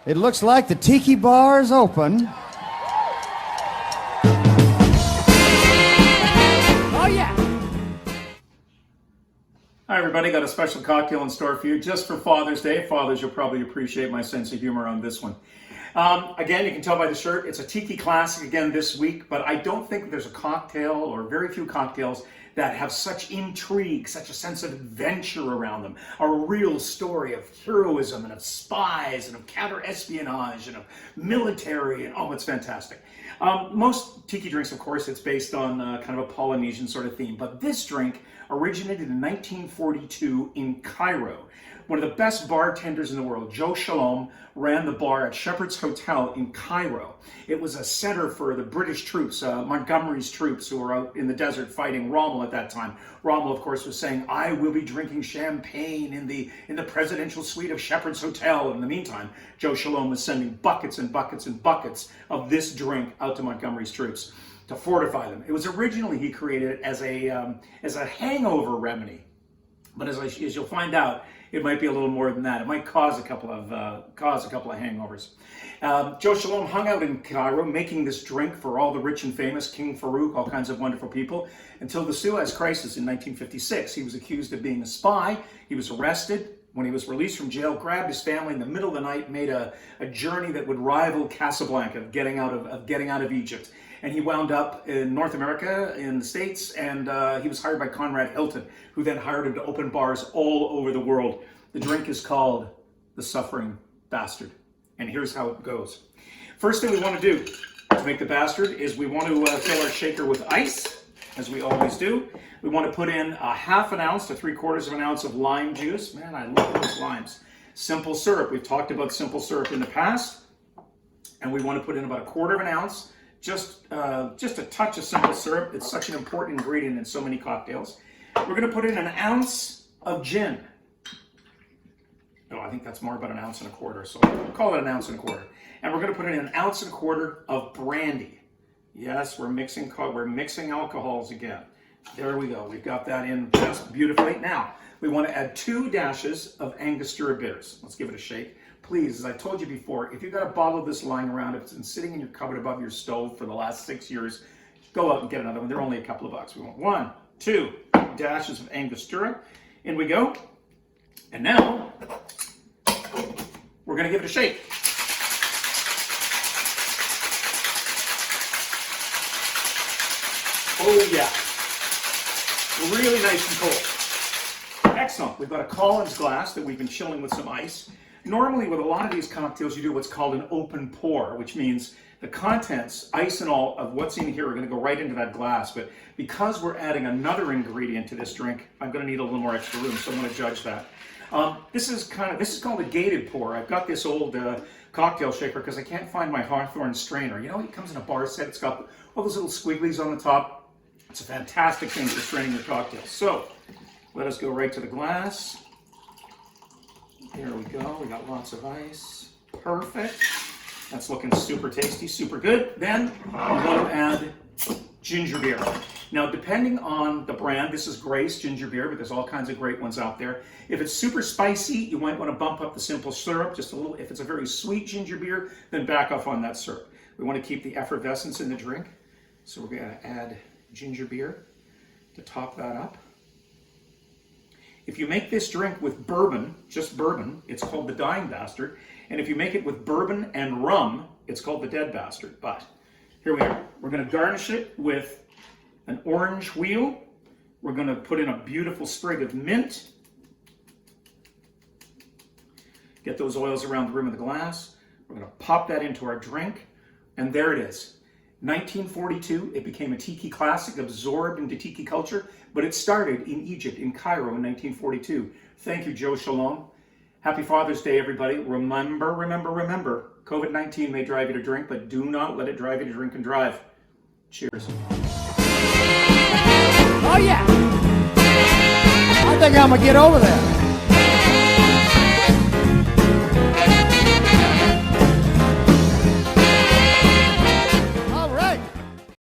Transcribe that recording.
It looks like the tiki bar is open. Oh, yeah. Hi, everybody. Got a special cocktail in store for you just for Father's Day. Fathers, you'll probably appreciate my sense of humor on this one. Again, you can tell by the shirt, it's a tiki classic again this week, but I don't think there's a cocktail or very few cocktails that have such intrigue, such a sense of adventure around them, a real story of heroism and of spies and of counter-espionage and of military, and oh, it's fantastic. Most tiki drinks, of course, it's based on kind of a Polynesian sort of theme, but this drink originated in 1942 in Cairo. One of the best bartenders in the world, Joe Shalom, ran the bar at Shepherd's Hotel in Cairo. It was a center for the British troops, Montgomery's troops, who were out in the desert fighting Rommel at that time. Rommel, of course, was saying, "I will be drinking champagne in the presidential suite of Shepherd's Hotel." In the meantime, Joe Shalom was sending buckets and buckets and buckets of this drink out to Montgomery's troops to fortify them. It was originally, he created it as a hangover remedy, but as you'll find out, it might be a little more than that. It might cause a couple of hangovers. Joe Shalom hung out in Cairo making this drink for all the rich and famous, King Farouk, all kinds of wonderful people, until the Suez Crisis in 1956. He was accused of being a spy. He was arrested. When he was released from jail, grabbed his family in the middle of the night, made a journey that would rival Casablanca, of getting out of Egypt. And he wound up in North America, in the States, and he was hired by Conrad Hilton, who then hired him to open bars all over the world. The drink is called the Suffering Bastard. And here's how it goes. First thing we want to do to make the bastard is we want to fill our shaker with ice, as we always do. We want to put in a ½ an ounce to 3/4 of an ounce of lime juice. Man, I love those limes. Simple syrup. We've talked about simple syrup in the past. And we want to put in about 1/4 ounce. Just a touch of simple syrup. It's such an important ingredient in so many cocktails. We're going to put in 1 ounce of gin. No, I think that's more, about 1.25 ounces. So we'll call it 1.25 ounces. And we're going to put in 1.25 ounces of brandy. Yes, we're mixing alcohols again. There we go. We've got that in just beautifully. Now, we want to add 2 dashes of Angostura bitters. Let's give it a shake. Please, as I told you before, if you've got a bottle of this lying around, if it's been sitting in your cupboard above your stove for the last 6 years, go out and get another one. They're only a couple of bucks. We want 1, 2 dashes of Angostura. In we go. And now, we're going to give it a shake. Oh yeah. Really nice and cold. Excellent. We've got a Collins glass that we've been chilling with some ice. Normally, with a lot of these cocktails, you do what's called an open pour, which means the contents, ice and all, of what's in here are going to go right into that glass. But because we're adding another ingredient to this drink, I'm going to need a little more extra room, so I'm going to judge that. This is called a gated pour. I've got this old cocktail shaker because I can't find my Hawthorne strainer. You know, it comes in a bar set. It's got all those little squigglies on the top. It's a fantastic thing for straining your cocktails. So let us go right to the glass. Here we go. We got lots of ice. Perfect. That's looking super tasty, super good. Then we want to add ginger beer. Now, depending on the brand, this is Grace ginger beer, but there's all kinds of great ones out there. If it's super spicy, you might want to bump up the simple syrup just a little. If it's a very sweet ginger beer, then back off on that syrup. We want to keep the effervescence in the drink. So we're going to add ginger beer to top that up. If you make this drink with bourbon, just bourbon, it's called the Dying Bastard. And if you make it with bourbon and rum, it's called the Dead Bastard. But here we are. We're going to garnish it with an orange wheel. We're going to put in a beautiful sprig of mint. Get those oils around the rim of the glass. We're going to pop that into our drink. And there it is. 1942, it became a tiki classic, absorbed into tiki culture, but it started in Egypt, in Cairo in 1942. Thank you, Joe Shalom. Happy Father's Day, everybody. Remember, COVID-19 may drive you to drink, but do not let it drive you to drink and drive. Cheers. Oh, yeah. I think I'm going to get over that.